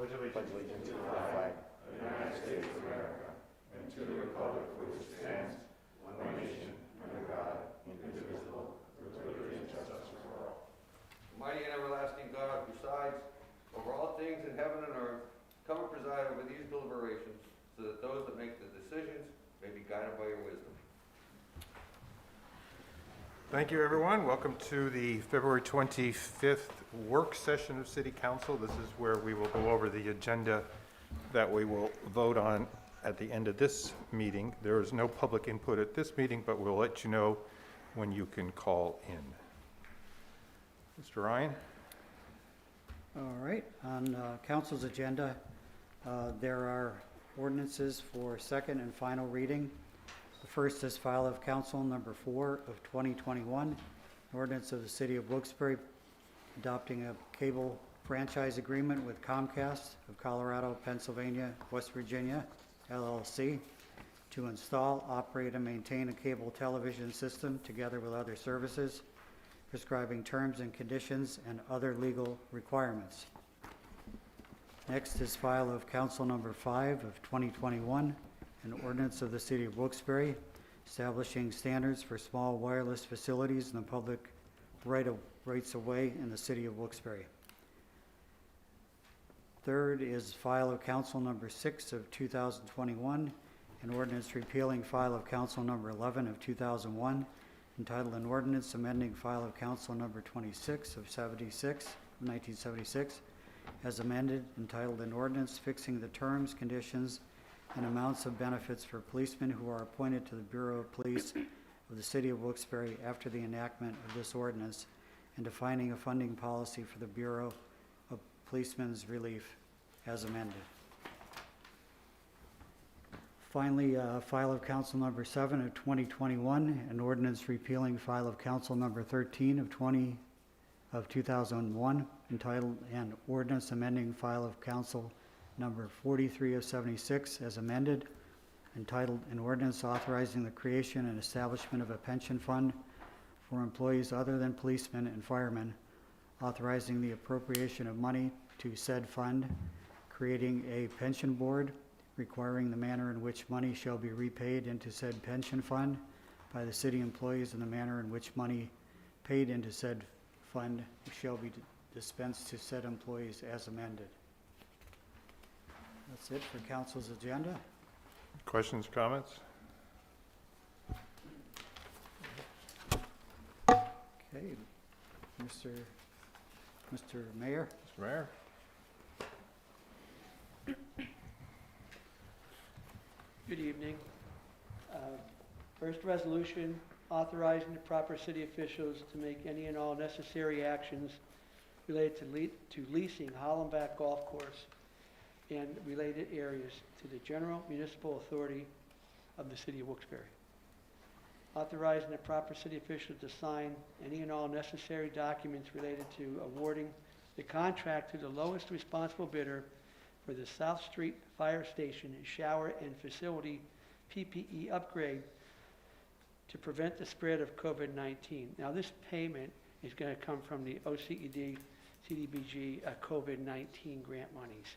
pledge allegiance to the flag of the United States of America and to the republic for which it stands, one nation, under God, indivisible, with liberty and justice for all. Mighty and everlasting God, presides over all things in heaven and earth, come and preside over these deliberations, so that those that make the decisions may be guided by your wisdom. Thank you, everyone. Welcome to the February 25th work session of City Council. This is where we will go over the agenda that we will vote on at the end of this meeting. There is no public input at this meeting, but we'll let you know when you can call in. Mr. Ryan? All right, on council's agenda, there are ordinances for second and final reading. The first is file of council number 4 of 2021, ordinance of the City of Wilkes-Barre adopting a cable franchise agreement with Comcast of Colorado, Pennsylvania, West Virginia, LLC, to install, operate, and maintain a cable television system together with other services, prescribing terms and conditions and other legal requirements. Next is file of council number 5 of 2021, an ordinance of the City of Wilkes-Barre establishing standards for small wireless facilities in the public rights of way in the City of Wilkes-Barre. Third is file of council number 6 of 2021, an ordinance repealing file of council number 11 of 2001, entitled an ordinance amending file of council number 26 of 1976, as amended, entitled an ordinance fixing the terms, conditions, and amounts of benefits for policemen who are appointed to the Bureau of Police of the City of Wilkes-Barre after the enactment of this ordinance, and defining a funding policy for the Bureau of Policemen's Relief as amended. Finally, file of council number 7 of 2021, an ordinance repealing file of council number 13 of 2001, entitled an ordinance amending file of council number 43 of 76 as amended, entitled an ordinance authorizing the creation and establishment of a pension fund for employees other than policemen and firemen, authorizing the appropriation of money to said fund, creating a pension board, requiring the manner in which money shall be repaid into said pension fund by the city employees and the manner in which money paid into said fund shall be dispensed to said employees as amended. That's it for council's agenda. Questions, comments? Okay, Mr. Mayor. Mr. Mayor? Good evening. First resolution, authorizing the proper city officials to make any and all necessary actions related to leasing Hollenbach Golf Course and related areas to the General Municipal Authority of the City of Wilkes-Barre. Authorizing the proper city official to sign any and all necessary documents related to awarding the contract to the lowest responsible bidder for the South Street Fire Station shower and facility PPE upgrade to prevent the spread of COVID-19. Now, this payment is going to come from the OCED CDBG COVID-19 grant monies.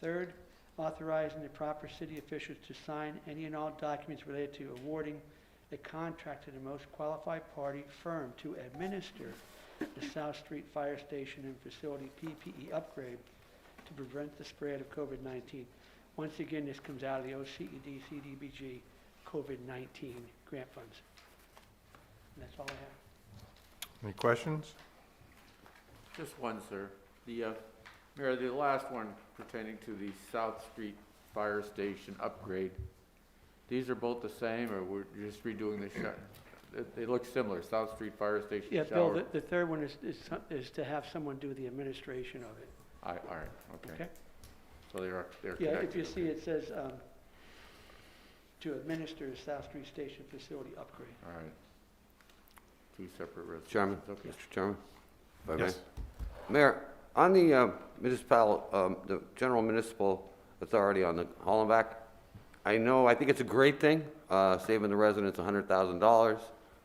Third, authorizing the proper city officials to sign any and all documents related to awarding a contract to the most qualified party firm to administer the South Street Fire Station and facility PPE upgrade to prevent the spread of COVID-19. Once again, this comes out of the OCED CDBG COVID-19 grant funds. And that's all I have. Any questions? Just one, sir. Mayor, the last one pertaining to the South Street Fire Station upgrade, these are both the same, or we're just redoing the they look similar, South Street Fire Station Yeah, shower? Bill, the third one is to have someone do the administration of it. All right, okay. Okay? So they're Yeah, connected. if you see, it says to administer the South Street Station facility upgrade. All right. Two separate resolutions. Chairman, Okay. Mr. Chairman, if I may. Yes. Mayor, on the the General Municipal Authority on the Hollenbach, I think it's a great thing, saving the residents $100,000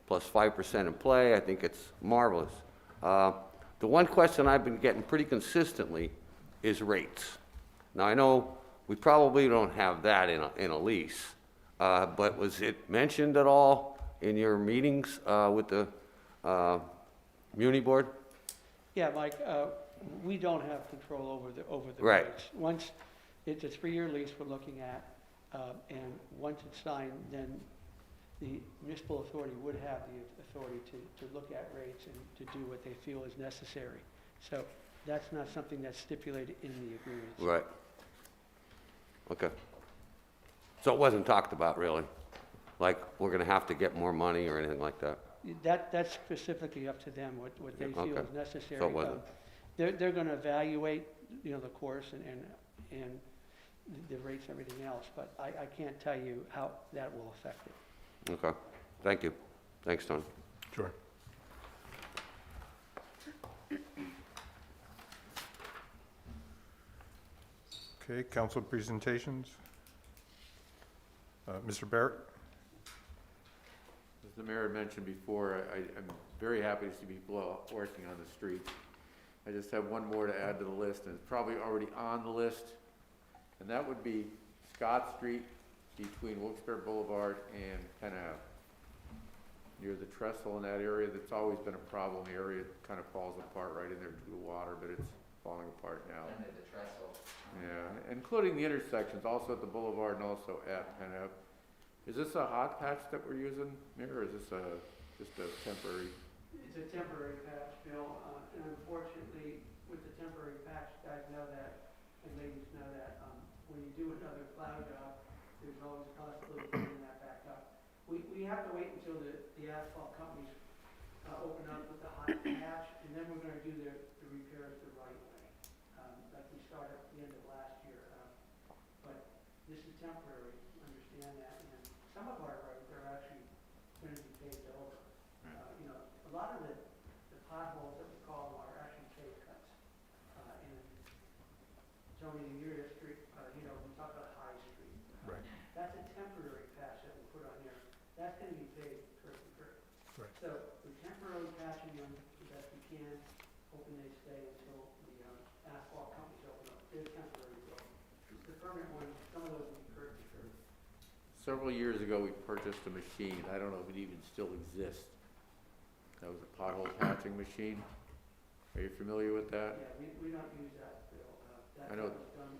plus 5% in play. I think it's marvelous. The one question I've been getting pretty consistently is rates. Now, I know we probably don't have that in a lease, but was it mentioned at all in your meetings with the Muni Board? Yeah, Mike, we don't have control over the Right. rates. Once, it's a 3-year lease we're looking at, and once it's signed, then the municipal authority would have the authority to look at rates and to do what they feel is necessary. So that's not something that's stipulated in the agreements. Right. Okay. So it wasn't talked about, really? Like, we're gonna have to get more money or anything like that? That's specifically up to them, what they feel Okay. is necessary. So it wasn't. They're gonna evaluate, the course and the rates and everything else, but I can't tell you how that will affect it. Okay. Thank you. Thanks, Tony. Sure. Okay, council presentations. Mr. Barrett? As the mayor had mentioned before, I'm very happy to see people out working on the streets. I just have one more to add to the list, and it's probably already on the list, and that would be Scott Street between Wilkes-Barre Boulevard and Penn Ave. Near the trestle in that area, that's always been a problem area. It kind of falls apart right in there to the water, but it's falling apart now. Under the trestle. Yeah, including the intersections, also at the boulevard and also at Penn Ave. Is this a hot patch that we're using, Mayor, or is this just a temporary? It's a temporary patch, Bill, and unfortunately, with the temporary patch, guys know that, and ladies know that, when you do another plow job, there's always a possibility of bringing that back up. We have to wait until the asphalt companies, open up with the hot patch, and then we're gonna do the repairs the right way, like we started at the end of last year. But this is temporary, understand that, and some of our roads are actually gonna be paved over. A lot of the potholes that we call them are actually paved cuts. And Tony, in your district, we talk about High Street. Right. That's a temporary patch that we put on there. That's gonna be paved curb to curb. Right. So we're temporarily patching them the best we can, hoping they stay until the asphalt companies open up. They're temporary, though. The permanent ones, some of those will be curb to curb. Several years ago, we purchased a machine. I don't know if it even still exists. That was a pothole patching machine. Are you familiar with that? Yeah, we don't use that, Bill. I know. That was done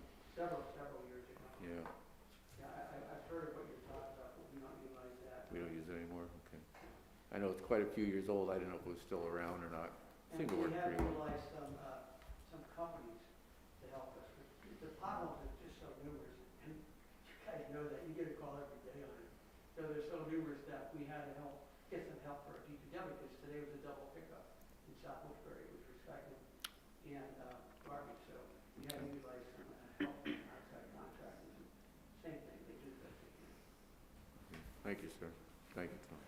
several years ago. Yeah, Yeah, I've heard of what you're talking about, but we don't utilize that. we don't use it anymore, okay. I know it's quite a few years old. I didn't know if it was still around or not. And Seemed to we work have pretty well. utilized some companies to help us. The potholes are just so numerous, and you guys know that, you get a call every day on it. So they're so numerous that we had to get some help for our DPW, because today was a double pickup in South Wilkes-Barre, which was recycling and garbage, so we had to utilize some help from outside contractors. Same thing, they do the best they can. Thank you, sir. Thank you, Tom.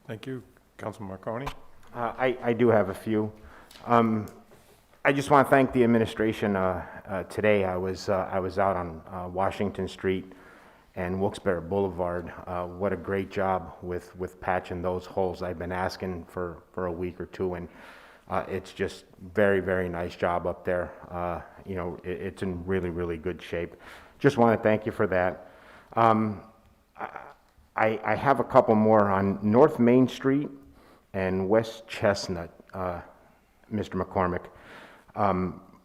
Thank you. Councilman Marconi? I do have a few. I just want to thank the administration. Today, I was out on Washington Street and Wilkes-Barre Boulevard. What a great job with patching those holes. I've been asking for a week or two, and it's just very, very nice job up there. It's in really, really good shape. Just want to thank you for that. I have a couple more on North Main Street and West Chestnut, Mr. McCormick.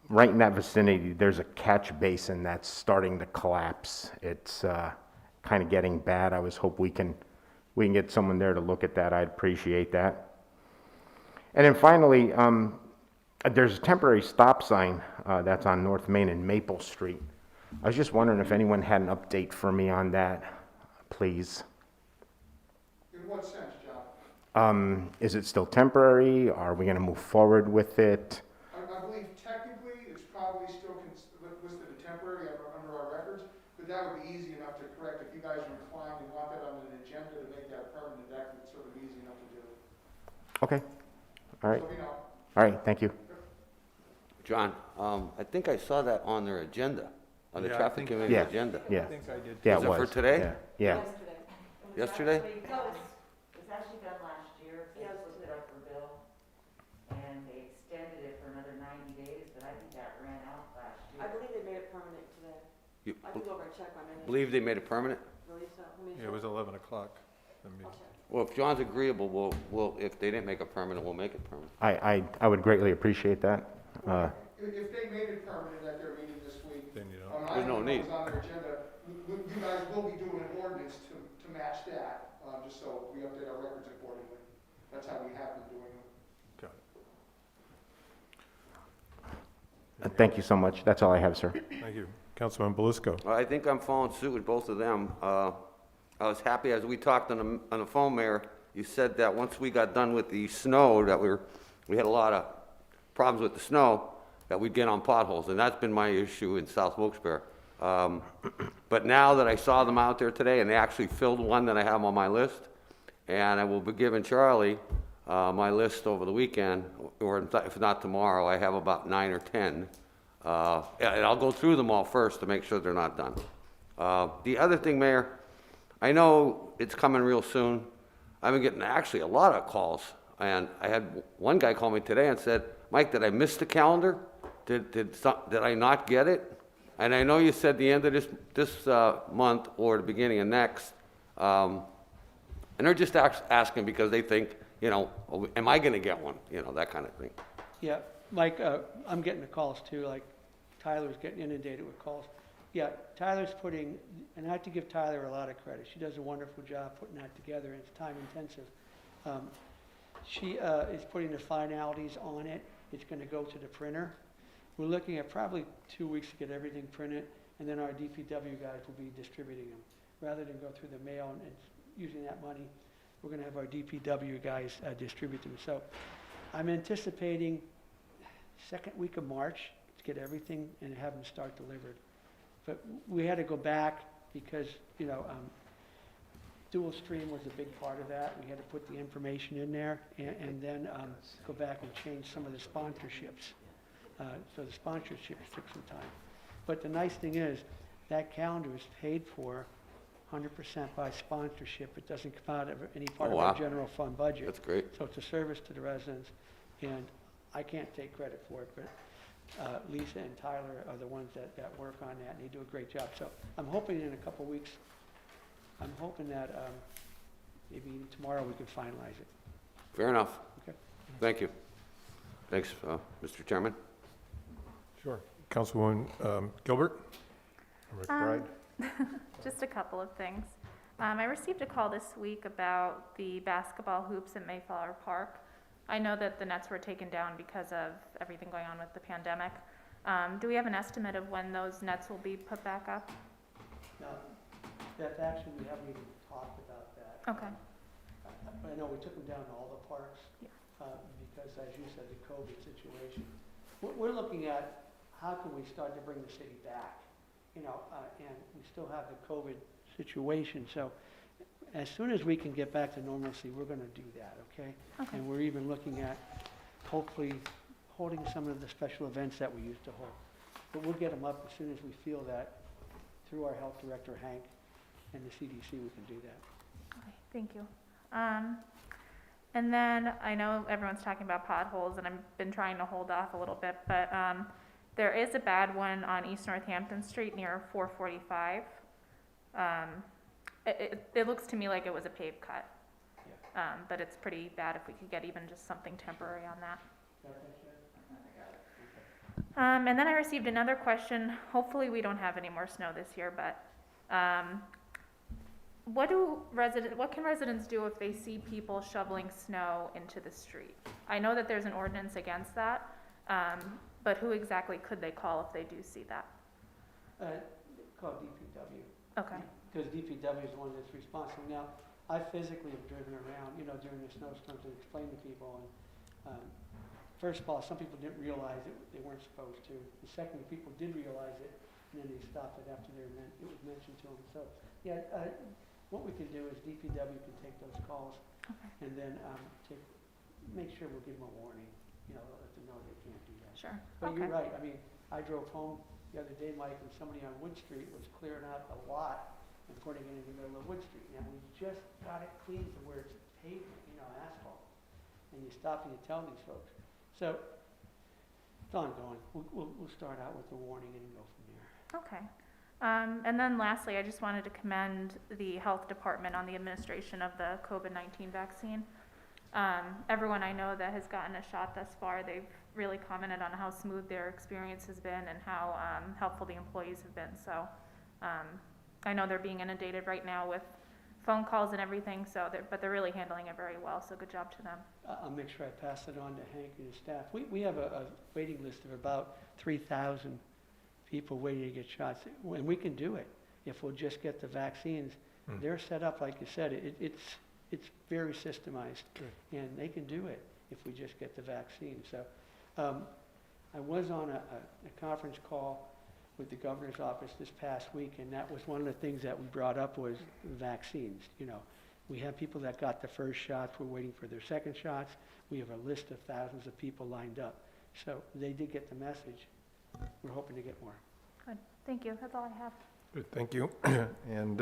Right in that vicinity, there's a catch basin that's starting to collapse. It's kind of getting bad. I was hope we can get someone there to look at that. I'd appreciate that. And then finally, there's a temporary stop sign that's on North Main and Maple Street. I was just wondering if anyone had an update for me on that, please. In what sense, John? Is it still temporary? Are we going to move forward with it? I believe technically it's probably still listed as temporary under our records, but that would be easy enough to correct. If you guys are inclined and want that on an agenda to make that permanent, that would sort of be easy enough to do. Okay. All right. So, you know, All right. Thank you. John, I think I saw that on their agenda, on the Yeah, I traffic think- committee Yeah. agenda. Yeah. I think I did. Yeah, Was it it was. for today? Yeah. Yeah. Yesterday. Yesterday? No, it was actually done last year, so it was put up for bill, and they extended it for another 90 days, but I think that ran out last year. I believe check on any. Believe they made it permanent? Believe so. Let me Yeah, it was check. 11 o'clock. the meeting. I'll check. Well, if John's agreeable, we'll, if they didn't make it permanent, we'll make it permanent. I would greatly appreciate that. If they made it permanent at their meeting this week, Then you don't. I There's no don't know need. if it was on their agenda, you guys will be doing an ordinance to match that, just so we update our records accordingly. That's how we have been doing it. Got Thank you so much. That's all I have, sir. it. Thank you. Councilman Belisco. I think I'm following suit with both of them. I was happy as we talked on the phone, Mayor, you said that once we got done with the snow, that we had a lot of problems with the snow, that we'd get on potholes, and that's been my issue in South Wilkes-Barre. But now that I saw them out there today, and they actually filled one that I have on my list, and I will be giving Charlie my list over the weekend, or if not tomorrow, I have about 9 or 10. And I'll go through them all first to make sure they're not done. The other thing, Mayor, I know it's coming real soon. I've been getting actually a lot of calls, and I had one guy call me today and said, Mike, did I miss the calendar? Did I not get it? And I know you said the end of this month or the beginning of next, and they're just asking because they think, you know, oh, am I going to get one? You know, that kind of thing. Yeah, Mike, I'm getting the calls too, like Tyler's getting inundated with calls. Yeah, Tyler's putting, and I have to give Tyler a lot of credit. She does a wonderful job putting that together, and it's time intensive. She is putting the finalities on it. It's going to go to the printer. We're looking at probably 2 weeks to get everything printed, and then our DPW guys will be distributing them. Rather than go through the mail and using that money, we're going to have our DPW guys distribute them. So I'm anticipating second week of March to get everything and have them start delivered. But we had to go back because, you know, dual stream was a big part of that. We had to put the information in there and then go back and change some of the sponsorships. So the sponsorships took some time. But the nice thing is that calendar is paid for 100% by sponsorship. It doesn't come out of any part Oh, of our wow. general fund budget. That's great. So it's a service to the residents, and I can't take credit for it, but Lisa and Tyler are the ones that work on that, and they do a great job. So I'm hoping in a couple weeks, I'm hoping that maybe tomorrow we can finalize it. Fair enough. Okay. Thank you. Thanks, Mr. Chairman. Sure. Councilwoman Gilbert? McBride? Just a couple of things. I received a call this week about the basketball hoops at Mayflower Park. I know that the nets were taken down because of everything going on with the pandemic. Do we have an estimate of when those nets will be put back up? Now, that's actually, we haven't even talked about that. Okay. I know we took them down to all the parks Yeah. because, as you said, the COVID situation. We're looking at how can we start to bring the city back, you know, and we still have the COVID situation. So as soon as we can get back to normalcy, we're going to do that, okay? Okay. And we're even looking at hopefully holding some of the special events that we used to hold. But we'll get them up as soon as we feel that through our health director, Hank, and the CDC, we can do that. Okay, thank you. And then I know everyone's talking about potholes, and I've been trying to hold off a little bit, but there is a bad one on East Northampton Street near 445. It looks to me like it was a paved cut, but it's pretty bad if we could get even just something temporary on that. And then I received another question. Hopefully we don't have any more snow this year, but what can residents do if they see people shoveling snow into the street? I know that there's an ordinance against that, but who exactly could they call if they do see that? Called DPW. Okay. Because DPW is the one that's responsible. Now, I physically have driven around, you know, during the snowstorms and explained to people. And first of all, some people didn't realize it; they weren't supposed to. And secondly, people did realize it, and then they stopped it after it was mentioned to them. So, yeah, what we can do is DPW can take those calls, Okay. and then make sure we'll give them a warning. You know, let them know they can't do that. Sure. But Okay. you're right. I mean, I drove home the other day, Mike, and somebody on Wood Street was clearing out a lot and putting it in the middle of Wood Street. Now, we just got it cleaned to where it's pavement, you know, asphalt. And you stop and you tell these folks. So, it's ongoing. We'll start out with the warning and go from there. Okay. And then lastly, I just wanted to commend the health department on the administration of the COVID-19 vaccine. Everyone I know that has gotten a shot thus far, they've really commented on how smooth their experience has been and how helpful the employees have been. So I know they're being inundated right now with phone calls and everything, but they're really handling it very well, so good job to them. I'll make sure I pass it on to Hank and his staff. We have a waiting list of about 3,000 people waiting to get shots, and we can do it if we'll just get the vaccines. They're set up, like you said, it's very systemized, and they can do it if we just get the vaccine. So I was on a conference call with the governor's office this past week, and that was one of the things that we brought up was vaccines. You know, we have people that got the first shots, we're waiting for their second shots. We have a list of thousands of people lined up. So they did get the message. We're hoping to get more. Good, thank you, that's all I have. Good, thank you. And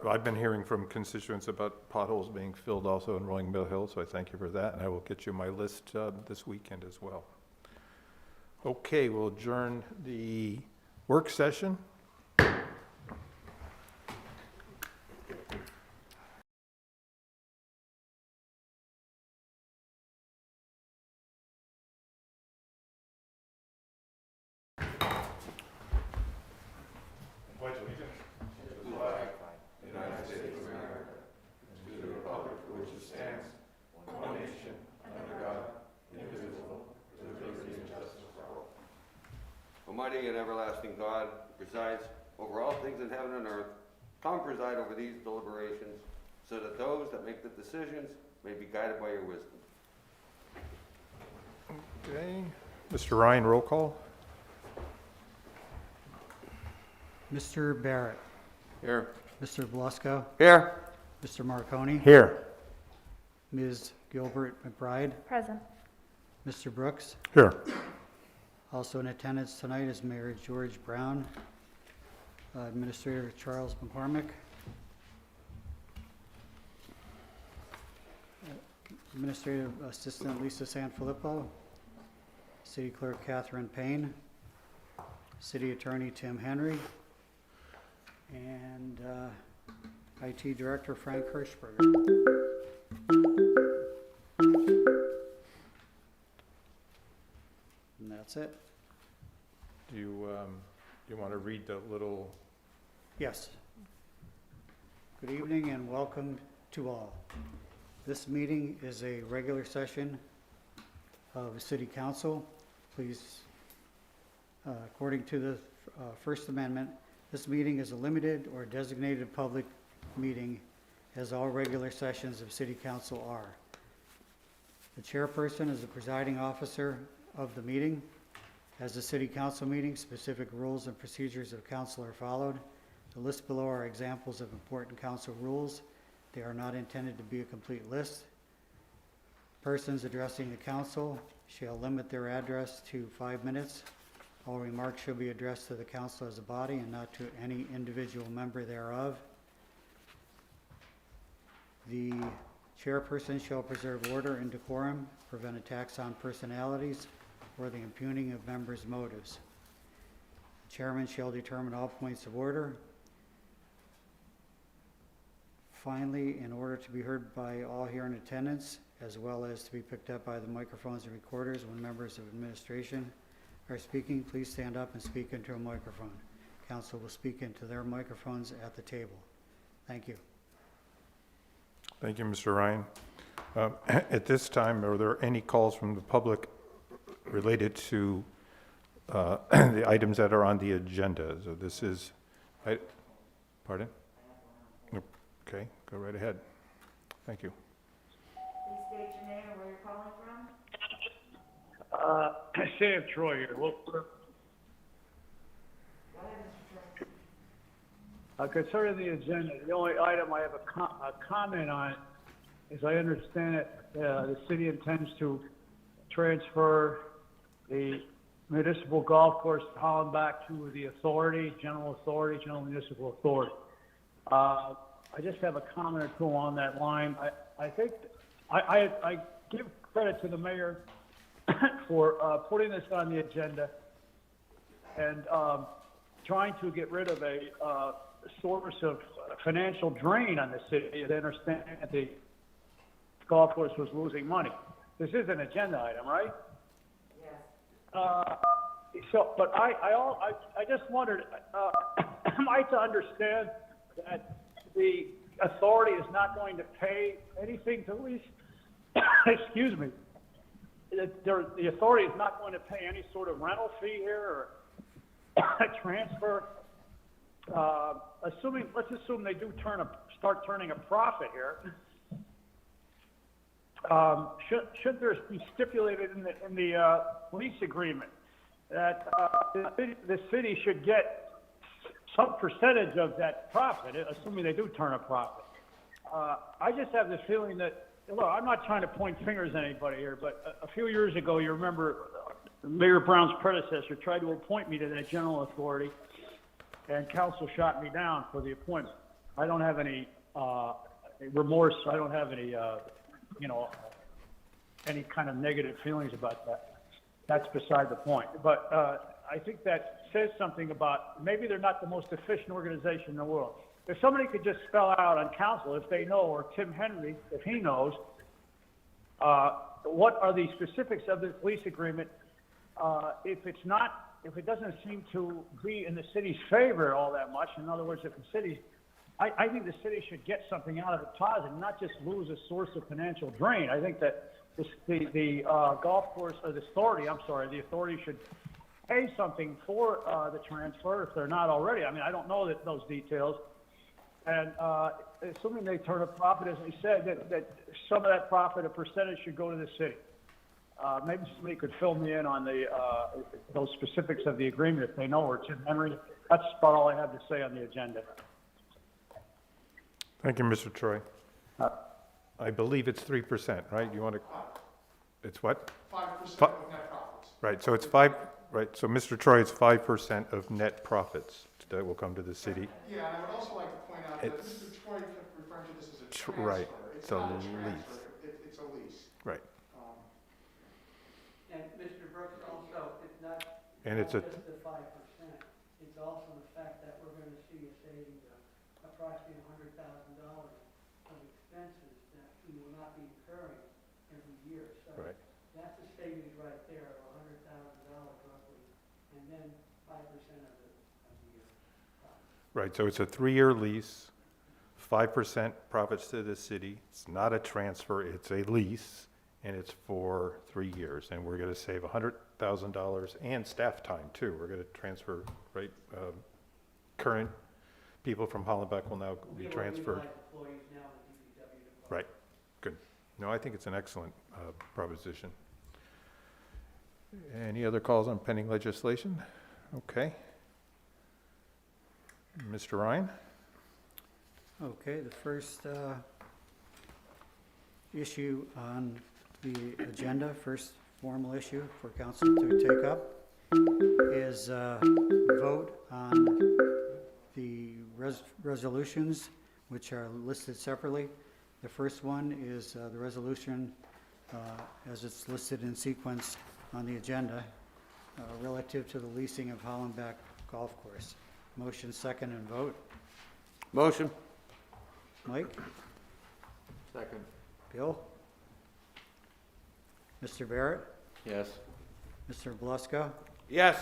I've been hearing from constituents about potholes being filled also in Rolling Mill Hill, so I thank you for that, and I will get you my list this weekend as well. Okay, we'll adjourn the work session. Almighty and everlasting God, who presides over all things in heaven and earth, come preside over these deliberations, so that those that make the decisions may be guided by your wisdom. Okay, Mr. Ryan, roll call. Mr. Barrett, Here. Mr. Blusco, Here. Mr. Marconi, Here. Ms. Gilbert McBride, Present. Mr. Brooks. Here. Also in attendance tonight is Mayor George Brown, Administrator Charles McCormick, Administrative Assistant Lisa Sanfilippo, City Clerk Catherine Payne, City Attorney Tim Henry, and IT Director Frank Hirschberger. And that's it. Do you want to read the little? Yes. Good evening and welcome to all. This meeting is a regular session of City Council. Please, according to the First Amendment, this meeting is a limited or designated public meeting, as all regular sessions of City Council are. The chairperson is the presiding officer of the meeting. As the City Council meeting, specific rules and procedures of council are followed. The list below are examples of important council rules. They are not intended to be a complete list. Persons addressing the council shall limit their address to 5 minutes. All remarks shall be addressed to the council as a body and not to any individual member thereof. The chairperson shall preserve order and decorum, prevent attacks on personalities, or the impugning of members' motives. The chairman shall determine all points of order. Finally, in order to be heard by all here in attendance, as well as to be picked up by the microphones and recorders when members of administration are speaking, please stand up and speak into a microphone. Council will speak into their microphones at the table. Thank you. Thank you, Mr. Ryan. At this time, are there any calls from the public related to the items that are on the agenda? So this is, pardon? Okay, go right ahead. Thank you. Please state your name and where you're calling from. Sam Troy here. Concerning the agenda, the only item I have a comment on, as I understand it, the city intends to transfer the municipal golf course to Holland back to the authority, general municipal authority. I just have a comment or two on that line. I think I give credit to the mayor for putting this on the agenda, and trying to get rid of a source of financial drain on the city. They understand that the golf course was losing money. This is an agenda item, right? Yes. But I just wondered, am I to understand that the authority is not going to pay anything to lease? Excuse me. The authority is not going to pay any sort of rental fee here or a transfer. Let's assume they do start turning a profit here. Should there be stipulated in the lease agreement that the city should get some percentage of that profit, assuming they do turn a profit? I just have this feeling that, look, I'm not trying to point fingers at anybody here, but a few years ago, you remember Mayor Brown's predecessor tried to appoint me to that general authority, and council shot me down for the appointment. I don't have any remorse. I don't have any, any kind of negative feelings about that. That's beside the point. But I think that says something about maybe they're not the most efficient organization in the world. If somebody could just spell out on council, if they know, or Tim Henry, if he knows, what are the specifics of this lease agreement? If it doesn't seem to be in the city's favor all that much, in other words, if the city, I think the city should get something out of it positive, not just lose a source of financial drain. I think that the golf course, or the authority should pay something for the transfer if they're not already. I mean, I don't know those details. And assuming they turn a profit, as I said, that some of that profit, a percentage, should go to the city. Maybe somebody could fill me in on those specifics of the agreement if they know, or Tim Henry. That's about all I have to say on the agenda. Thank you, Mr. Troy. I believe it's 3%, right? You want to, it's what? 5% of net profits. Right, so it's 5, right, so Mr. Troy, it's 5% of net profits that will come to the city. Yeah, and I would also like to point out that It's- Mr. Troy kept referring to this as a transfer. Right, It's it's a not a lease. transfer, it's a lease. Right, And Mr. Brooks, also, it's not and it's just a, the 5%, it's also the fact that we're going to see a savings of approximately $100,000 of expenses that we will not be incurring every year. So right. that's a savings right there of $100,000 roughly, and then 5% of the year. Right, so it's a 3-year lease, 5% profits to the city. It's not a transfer, it's a lease, and it's for 3 years. And we're gonna save $100,000 and staff time too. We're gonna transfer, right, current people from Hollenbeck will now be transferred. Employees now in the DPW department. Right, good. No, I think it's an excellent proposition. Any other calls on pending legislation? Okay. Mr. Ryan? Okay, the first issue on the agenda, first formal issue for council to take up, is vote on the resolutions, which are listed separately. The first one is the resolution as it's listed in sequence on the agenda relative to the leasing of Hollenbeck Golf Course. Motion, second, and vote. Motion? Mike? Second. Bill? Mr. Barrett? Yes. Mr. Blusko? Yes.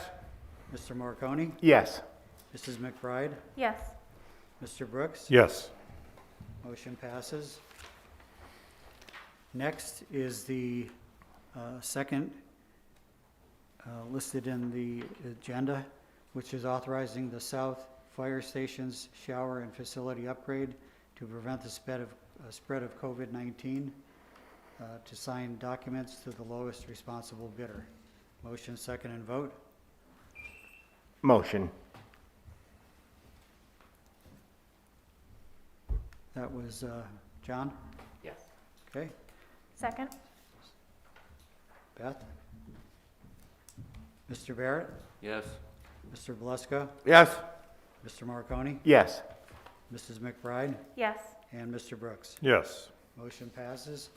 Mr. Marconi? Yes. Mrs. McBride? Yes. Mr. Brooks? Yes. Motion passes. Next is the second listed in the agenda, which is authorizing the South Fire Station's shower and facility upgrade to prevent the spread of COVID-19, to sign documents to the lowest responsible bidder. Motion, second, and vote. Motion. That was John? Yes. Okay. Second? Beth? Mr. Barrett? Yes. Mr. Blusko? Yes. Mr. Marconi? Yes. Mrs. McBride? Yes. And Mr. Brooks. Yes. Motion passes.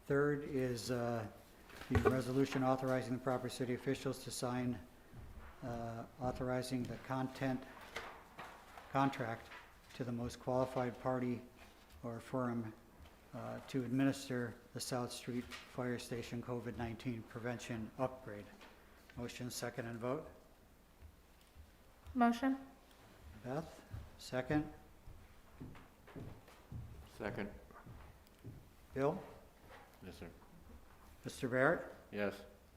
Third is the resolution authorizing the proper city officials to sign authorizing the contract to the most qualified party or firm to administer the South Street Fire Station COVID-19 prevention upgrade. Motion, second, and vote. Motion? Beth, second. Second. Bill? Yes, sir. Mr. Barrett? Yes.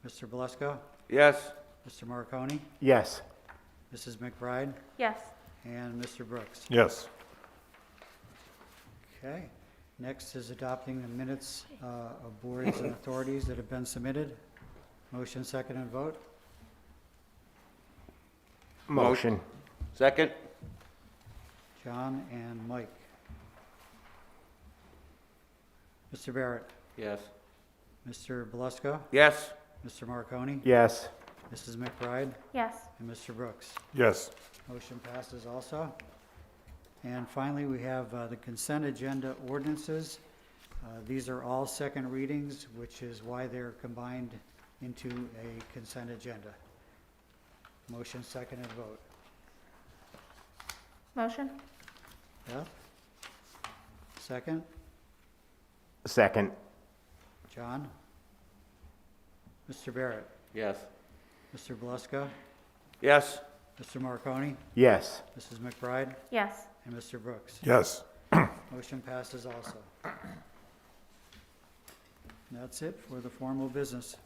Mr. Belusko? Yes. Mr. Marconi? Yes. Mrs. McBride? Yes. And Mr. Brooks? Yes. Okay. Next is adopting the minutes of boards and authorities that have been submitted. Motion, second, and vote. Motion. Second? John and Mike. Mr. Barrett? Yes. Mr. Belusko? Yes. Mr. Marconi? Yes. Mrs. McBride? Yes. And Mr. Brooks? Yes. Motion passes also. And finally, we have the consent agenda ordinances. These are all second readings, which is why they're combined into a consent agenda. Motion, second, and vote. Motion? Beth? Second. Second. John? Mr. Barrett? Yes. Mr. Belusko? Yes. Mr. Marconi? Yes. Mrs. McBride? Yes. And Mr. Brooks? Yes. Motion passes also. And that's it for the formal business.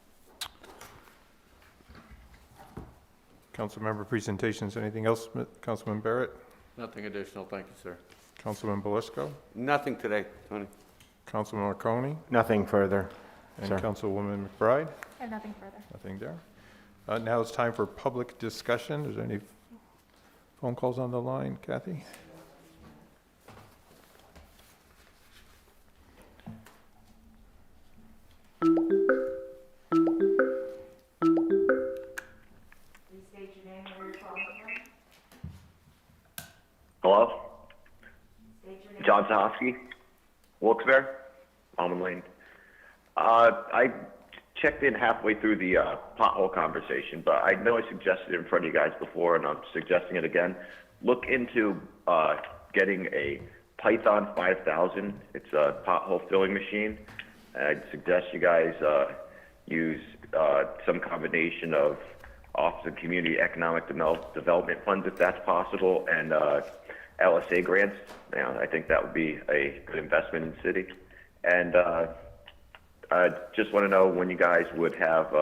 Council member presentations, anything else, Councilman Barrett? Nothing additional, thank you, sir. Councilman Belusko? Nothing today, Tony. Councilman Marconi? Nothing further, And sir. Councilwoman McBride? And nothing further. Nothing there. Now it's time for public discussion. Is there any phone calls on the line, Kathy? Please state your name and where you're calling from. Hello? State your name. John Sahosky, Wilkes-Barre, Almond Lane. I checked in halfway through the pothole conversation, but I know I suggested it in front of you guys before, and I'm suggesting it again. Look into getting a Python 5000. It's a pothole filling machine. I'd suggest you guys use some combination of Office of Community Economic Development funds, if that's possible, and LSA grants. You know, I think that would be a good investment in the city. And I just want to know when you guys would have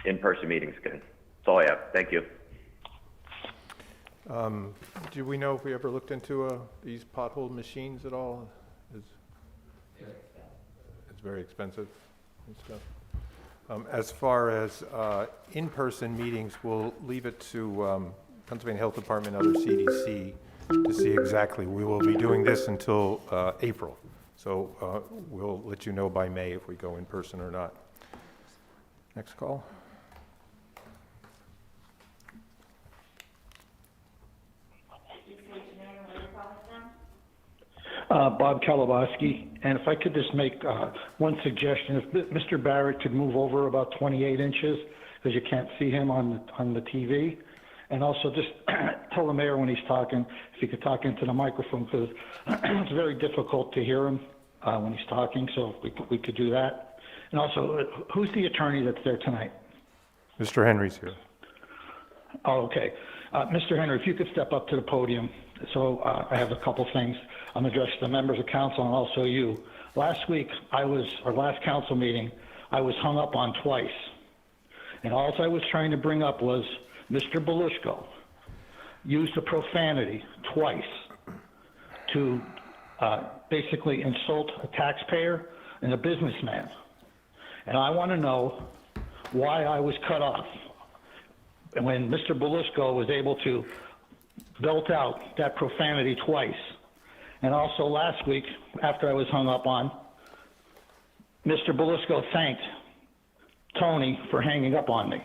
in-person meetings again. That's all I have. Thank you. Do we know if we ever looked into these pothole machines at all? It's very expensive and stuff. As far as in-person meetings, we'll leave it to Pennsylvania Health Department and other CDC to see exactly. We will be doing this until April. So we'll let you know by May if we go in person or not. Next call. Please state your name and where you're calling from. Bob Kalabowski, and if I could just make one suggestion, if Mr. Barrett could move over about 28 inches, because you can't see him on the TV, and also just tell the mayor when he's talking, if he could talk into the microphone, because it's very difficult to hear him when he's talking, so if we could do that. And also, who's the attorney that's there tonight? Mr. Henry's here. Oh, okay. Mr. Henry, if you could step up to the podium. So I have a couple things. I'm addressing the members of council and also you. Last week, our last council meeting, I was hung up on twice. And all I was trying to bring up was Mr. Belusko used a profanity twice to basically insult a taxpayer and a businessman. And I want to know why I was cut off. And when Mr. Belusko was able to belt out that profanity twice. And also last week, after I was hung up on, Mr. Belusko thanked Tony for hanging up on me.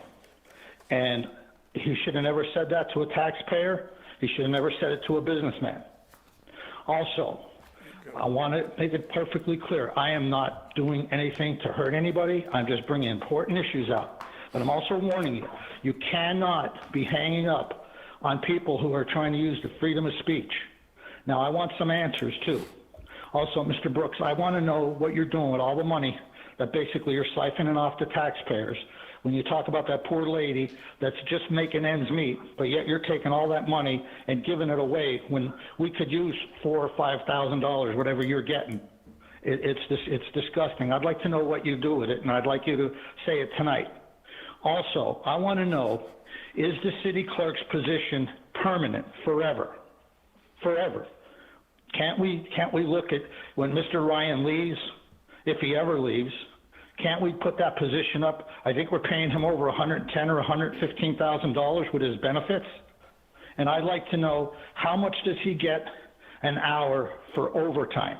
And he should have never said that to a taxpayer. He should have never said it to a businessman. Also, I want to make it perfectly clear. I am not doing anything to hurt anybody. I'm just bringing important issues out. But I'm also warning you, you cannot be hanging up on people who are trying to use the freedom of speech. Now, I want some answers too. Also, Mr. Brooks, I want to know what you're doing with all the money that basically you're siphoning off the taxpayers. When you talk about that poor lady that's just making ends meet, but yet you're taking all that money and giving it away when we could use $4,000 or $5,000, whatever you're getting. It's disgusting. I'd like to know what you do with it, and I'd like you to say it tonight. Also, I want to know, is the city clerk's position permanent forever? Forever. Can't we look at when Mr. Ryan leaves, if he ever leaves, can't we put that position up? I think we're paying him over $110,000 or $115,000 with his benefits. And I'd like to know, how much does he get an hour for overtime?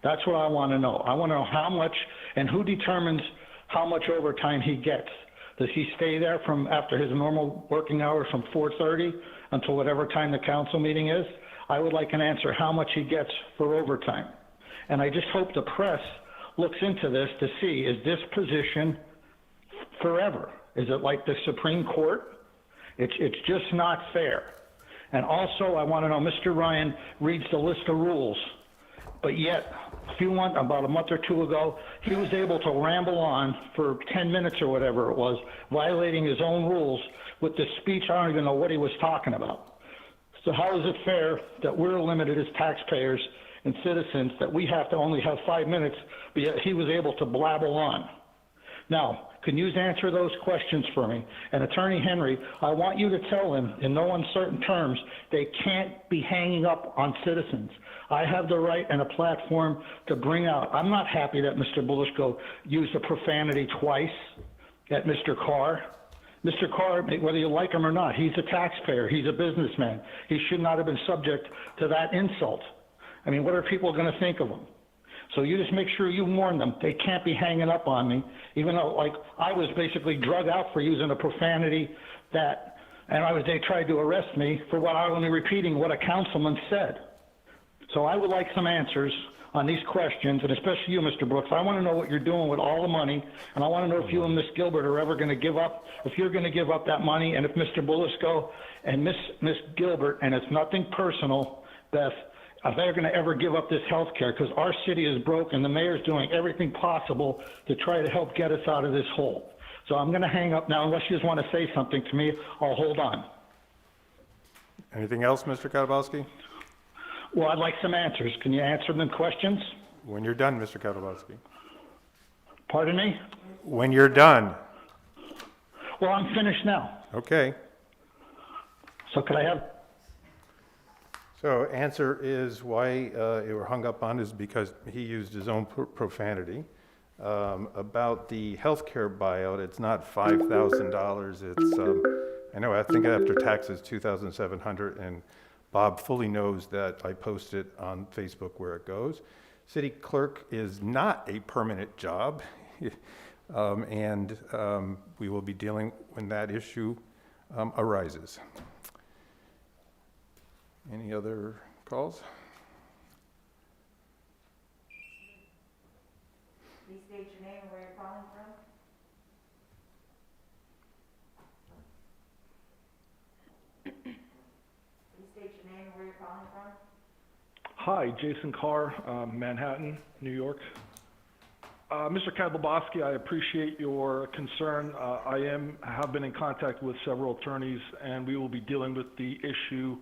That's what I want to know. I want to know how much, and who determines how much overtime he gets. Does he stay there from after his normal working hours from 4:30 until whatever time the council meeting is? I would like an answer how much he gets for overtime. And I just hope the press looks into this to see, is this position forever? Is it like the Supreme Court? It's just not fair. And also, I want to know, Mr. Ryan reads the list of rules, but yet, about a month or two ago, he was able to ramble on for 10 minutes or whatever it was, violating his own rules with the speech. I don't even know what he was talking about. So how is it fair that we're limited as taxpayers and citizens, that we have to only have 5 minutes, but yet he was able to blabble on? Now, can you answer those questions for me? And Attorney Henry, I want you to tell him in no uncertain terms, they can't be hanging up on citizens. I have the right and a platform to bring out. I'm not happy that Mr. Belushko used a profanity twice at Mr. Carr. Mr. Carr, whether you like him or not, he's a taxpayer. He's a businessman. He should not have been subject to that insult. I mean, what are people going to think of him? So you just make sure you warn them. They can't be hanging up on me, even though, like, I was basically drug out for using a profanity they tried to arrest me for only repeating what a councilman said. So I would like some answers on these questions, and especially you, Mr. Brooks. I want to know what you're doing with all the money, and I want to know if you and Miss Gilbert are ever going to give up, if you're going to give up that money, and if Mr. Belushko and Miss Gilbert, and it's nothing personal, Beth, if they're going to ever give up this health care, because our city is broke and the mayor's doing everything possible to try to help get us out of this hole. So I'm going to hang up now. Unless you just want to say something to me, I'll hold on. Anything else, Mr. Katowski? Well, I'd like some answers. Can you answer them questions? When you're done, Mr. Katowski. Pardon me? When you're done. Well, I'm finished now. Okay. So could I have... So answer is why you were hung up on is because he used his own profanity. About the healthcare buyout, it's not $5,000. It's I think after taxes, $2,700, and Bob fully knows that I post it on Facebook where it goes. City clerk is not a permanent job, and we will be dealing when that issue arises. Any other calls? Please state your name and where you're calling from. Please state your name and where you're calling from. Hi, Jason Carr, Manhattan, New York. Mr. Katowski, I appreciate your concern. I have been in contact with several attorneys, and we will be dealing with the issue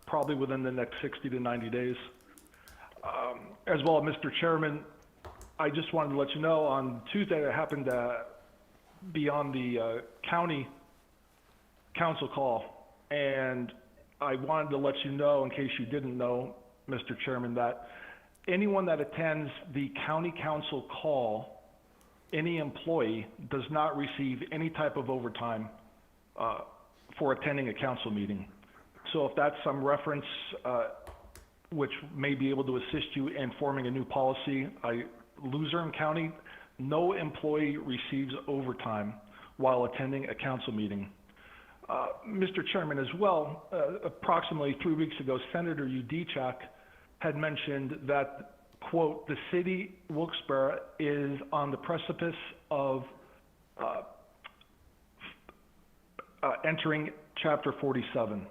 probably within the next 60 to 90 days. As well, Mr. Chairman, I just wanted to let you know on Tuesday I happened to be on the county council call, and I wanted to let you know, in case you didn't know, Mr. Chairman, that anyone that attends the county council call, any employee, does not receive any type of overtime for attending a council meeting. So if that's some reference which may be able to assist you in forming a new policy, Luzerne County, no employee receives overtime while attending a council meeting. Mr. Chairman, as well, approximately 3 weeks ago, Senator Udechak had mentioned that, quote, the city Wilkes-Barre is on the precipice of entering Chapter 47.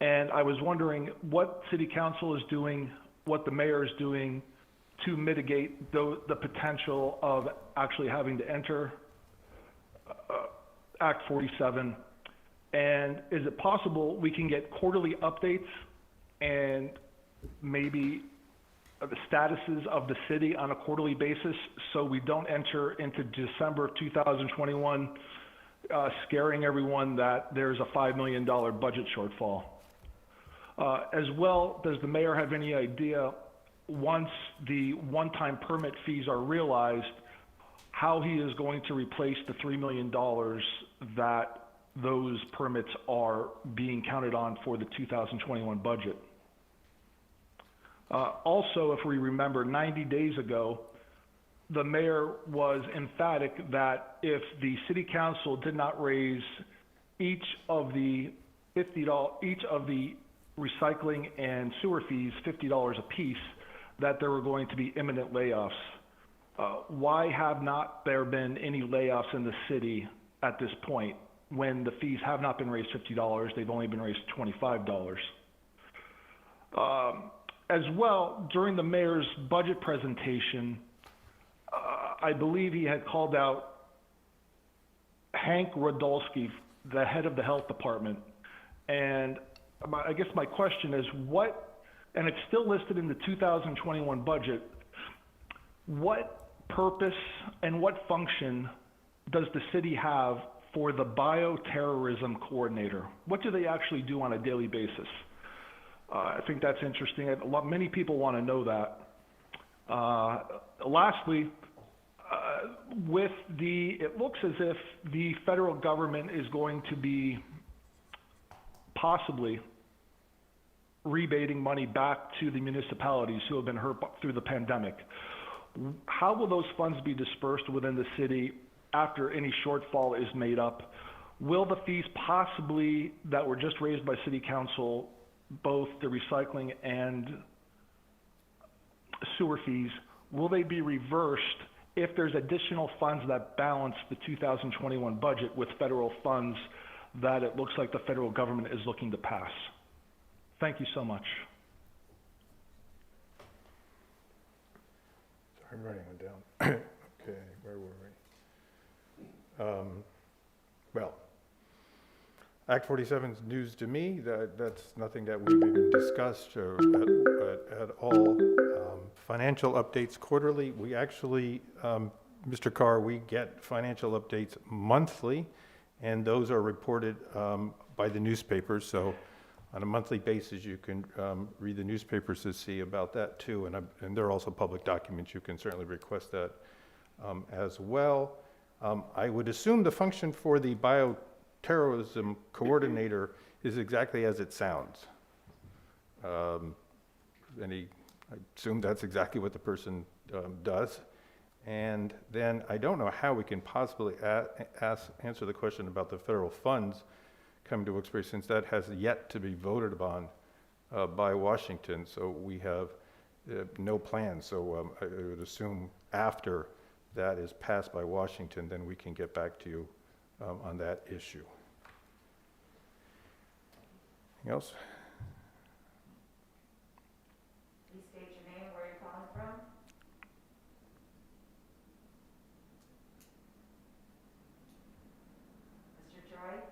And I was wondering what City Council is doing, what the mayor is doing to mitigate the potential of actually having to enter Act 47. And is it possible we can get quarterly updates and maybe the statuses of the city on a quarterly basis so we don't enter into December of 2021 scaring everyone that there's a $5 million budget shortfall? As well, does the mayor have any idea, once the one-time permit fees are realized, how he is going to replace the $3 million that those permits are being counted on for the 2021 budget? Also, if we remember, 90 days ago, the mayor was emphatic that if the city council did not raise each of the recycling and sewer fees $50 apiece, that there were going to be imminent layoffs. Why have not there been any layoffs in the city at this point when the fees have not been raised $50, they've only been raised $25? As well, during the mayor's budget presentation, I believe he had called out Hank Rodolsky, the head of the health department. And I guess my question is and it's still listed in the 2021 budget, what purpose and what function does the city have for the bioterrorism coordinator? What do they actually do on a daily basis? I think that's interesting. Many people want to know that. Lastly, it looks as if the federal government is going to be possibly rebating money back to the municipalities who have been hurt through the pandemic. How will those funds be dispersed within the city after any shortfall is made up? Will the fees possibly that were just raised by City Council, both the recycling and sewer fees, will they be reversed if there's additional funds that balance the 2021 budget with federal funds that it looks like the federal government is looking to pass? Thank you so much. Sorry, I'm writing one down. Okay, where were we? Well, Act 47 is news to me. That's nothing that we've even discussed at all. Financial updates quarterly. We actually, Mr. Carr, we get financial updates monthly, and those are reported by the newspapers. So on a monthly basis, you can read the newspapers to see about that too. And there are also public documents. You can certainly request that as well. I would assume the function for the bioterrorism coordinator is exactly as it sounds. I assume that's exactly what the person does. And then I don't know how we can possibly answer the question about the federal funds coming to Wilkes-Barre, since that has yet to be voted upon by Washington. So we have no plans. So I would assume after that is passed by Washington, then we can get back to you on that issue. Anything else? Please state your name and where you're calling from. Mr. Joy?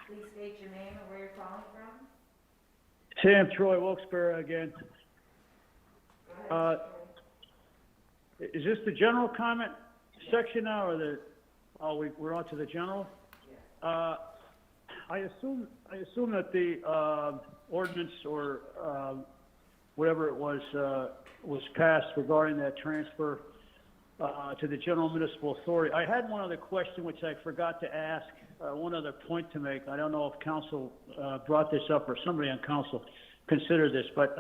Please state your name and where you're calling from. Sam Troy, Wilkes-Barre again. Go ahead. Is this the general comment section now, or we're on to the general? Yes. I assume that the ordinance or whatever it was passed regarding that transfer to the General Municipal Authority. I had one other question which I forgot to ask, one other point to make. I don't know if council brought this up or somebody on council considered this, but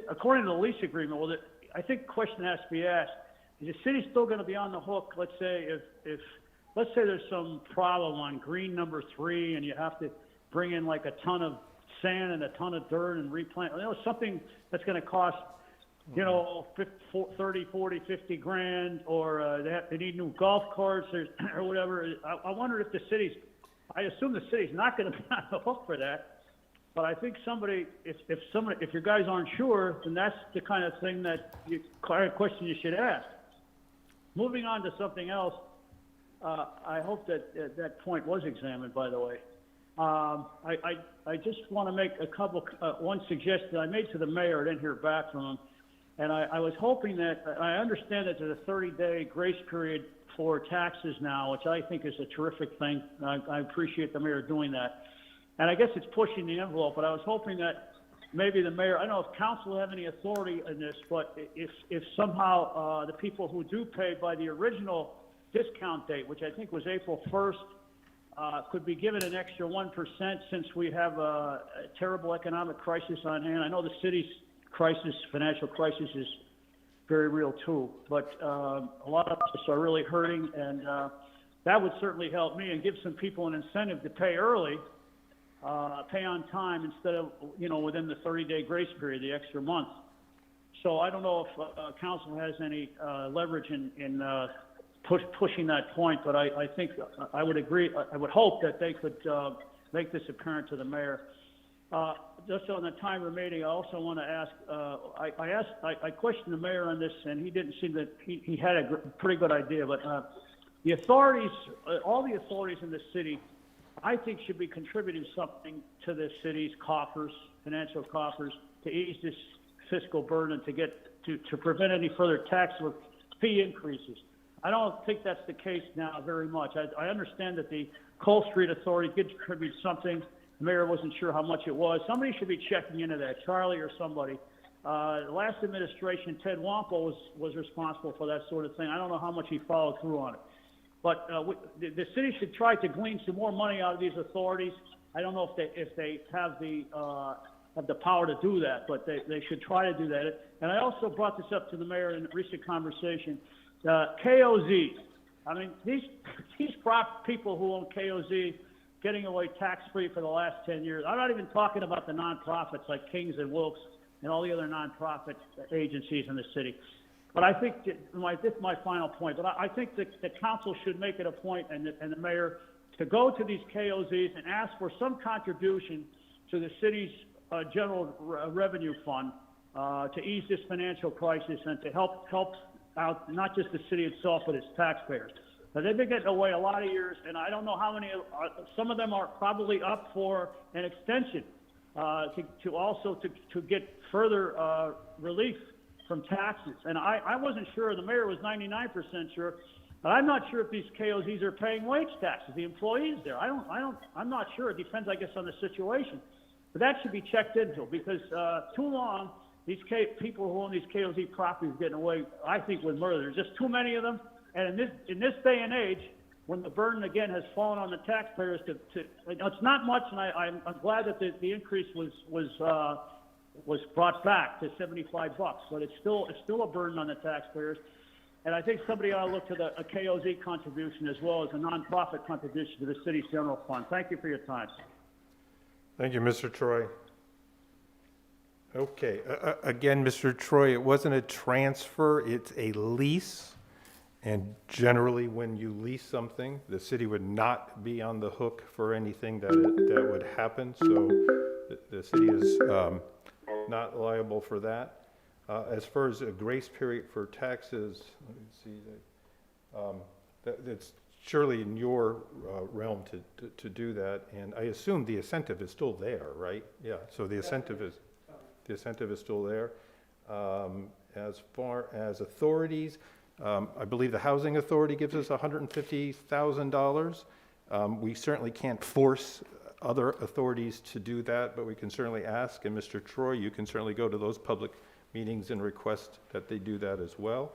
according to the lease agreement, I think the question has to be asked, is the city still going to be on the hook? Let's say if let's say there's some problem on green number 3 and you have to bring in like a ton of sand and a ton of dirt and replant, something that's going to cost, 30, 40, 50 grand, or they need new golf carts or whatever. I wonder if I assume the city's not going to be on the hook for that, but I think if your guys aren't sure, then that's the kind of thing question you should ask. Moving on to something else, I hope that point was examined, by the way. I just want to make one suggestion I made to the mayor. I didn't hear back from him. And I was hoping that, I understand that there's a 30-day grace period for taxes now, which I think is a terrific thing. I appreciate the mayor doing that. And I guess it's pushing the envelope, but I was hoping that maybe the mayor, I don't know if council have any authority in this, but if somehow the people who do pay by the original discount date, which I think was April 1st, could be given an extra 1% since we have a terrible economic crisis on hand. I know the city's financial crisis is very real too, but a lot of us are really hurting, and that would certainly help me and give some people an incentive to pay early, pay on time instead of, within the 30-day grace period, the extra month. So I don't know if council has any leverage in pushing that point, but I think I would agree. I would hope that they could make this apparent to the mayor. Just on the time remaining, I also want to ask. I questioned the mayor on this, and he didn't seem that he had a pretty good idea. But the authorities, all the authorities in the city, I think should be contributing something to the city's coffers, financial coffers, to ease this fiscal burden, to prevent any further tax or fee increases. I don't think that's the case now very much. I understand that the Cole Street Authority did contribute something. The mayor wasn't sure how much it was. Somebody should be checking into that, Charlie or somebody. The last administration, Ted Wampel was responsible for that sort of thing. I don't know how much he followed through on it. But the city should try to glean some more money out of these authorities. I don't know if they have the power to do that, but they should try to do that. And I also brought this up to the mayor in a recent conversation. KOZs. I mean, these people who own KOZ getting away tax-free for the last 10 years. I'm not even talking about the nonprofits like King's and Wilkes and all the other nonprofit agencies in the city. But I think this is my final point. But I think that the council should make it a point, and the mayor, to go to these KOZs and ask for some contribution to the city's general revenue fund to ease this financial crisis and to help out not just the city itself, but its taxpayers. Now, they've been getting away a lot of years, and I don't know how many. Some of them are probably up for an extension to get further relief from taxes. And I wasn't sure. The mayor was 99% sure, but I'm not sure if these KOZs are paying wage taxes. The employees there, I'm not sure. It depends, I guess, on the situation. But that should be checked into, because too long these people who own these KOZ properties are getting away, I think, with murder. There's just too many of them. And in this day and age, when the burden again has fallen on the taxpayers, it's not much, and I'm glad that the increase was brought back to $75, but it's still a burden on the taxpayers. And I think somebody ought to look to a KOZ contribution as well as a nonprofit contribution to the city's general fund. Thank you for your time. Thank you, Mr. Troy. Okay, again, Mr. Troy, it wasn't a transfer, it's a lease. And generally, when you lease something, the city would not be on the hook for anything that would happen. So the city is not liable for that. As far as a grace period for taxes, let me see. That's surely in your realm to do that. And I assume the incentive is still there, right? Yeah. So the incentive is still there. As far as authorities. I believe the Housing Authority gives us $150,000. We certainly can't force other authorities to do that, but we can certainly ask. And Mr. Troy, you can certainly go to those public meetings and request that they do that as well.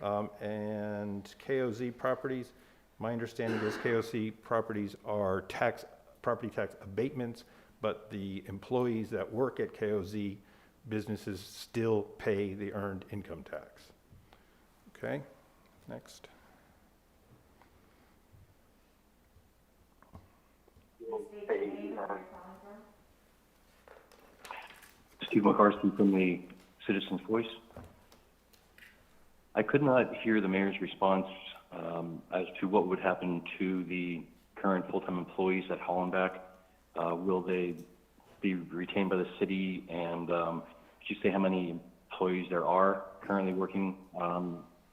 And KOZ properties, my understanding is KOZ properties are property tax abatements, but the employees that work at KOZ businesses still pay the earned income tax. Okay, next. Steve McCarthy from the Citizens Voice. I could not hear the mayor's response as to what would happen to the current full-time employees at Hollenbach. Will they be retained by the city? And could you say how many employees there are currently working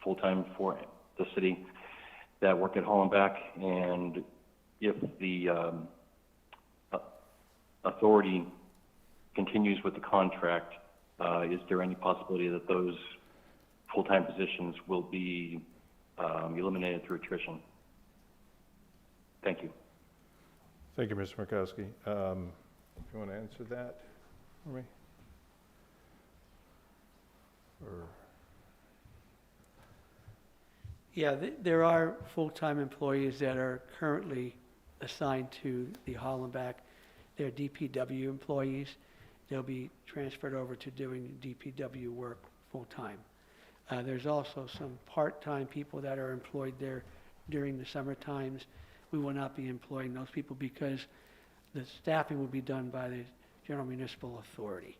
full-time for the city that work at Hollenbach? And if the authority continues with the contract, is there any possibility that those full-time positions will be eliminated through attrition? Thank you. Thank you, Mr. Murkowski. If you want to answer that for me? Or... Yeah, there are full-time employees that are currently assigned to the Hollenbach. They're DPW employees. They'll be transferred over to doing DPW work full-time. There's also some part-time people that are employed there during the summer times. We will not be employing those people because the staffing will be done by the General Municipal Authority.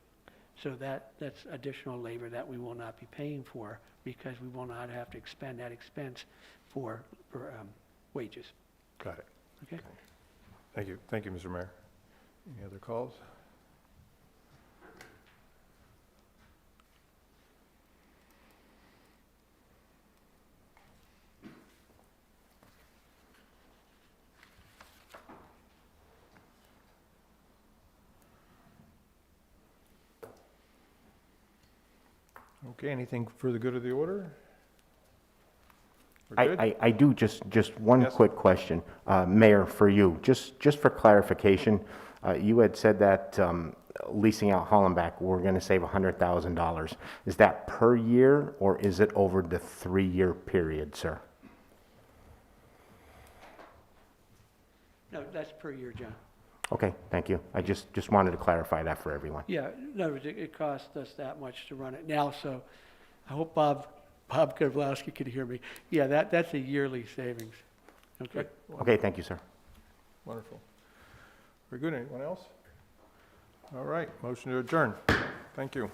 So that's additional labor that we will not be paying for because we will not have to expend that expense for wages. Got it. Okay? Thank you. Thank you, Mr. Mayor. Any other calls? Okay, anything for the good of the order? We're good? I do just one Yes. quick question, Mayor, for you, just for clarification. You had said that leasing out Hollenbach, we're going to save $100,000. Is that per year or is it over the 3-year period, sir? No, that's per year, John. Okay, thank you. I just wanted to clarify that for everyone. Yeah, in other words, it costs us that much to run it now, so I hope Bob Kozlowski could hear me. Yeah, that's a yearly savings. Okay? Okay, thank you, sir. Wonderful. Very good. Anyone else? All right, motion to adjourn. Thank you.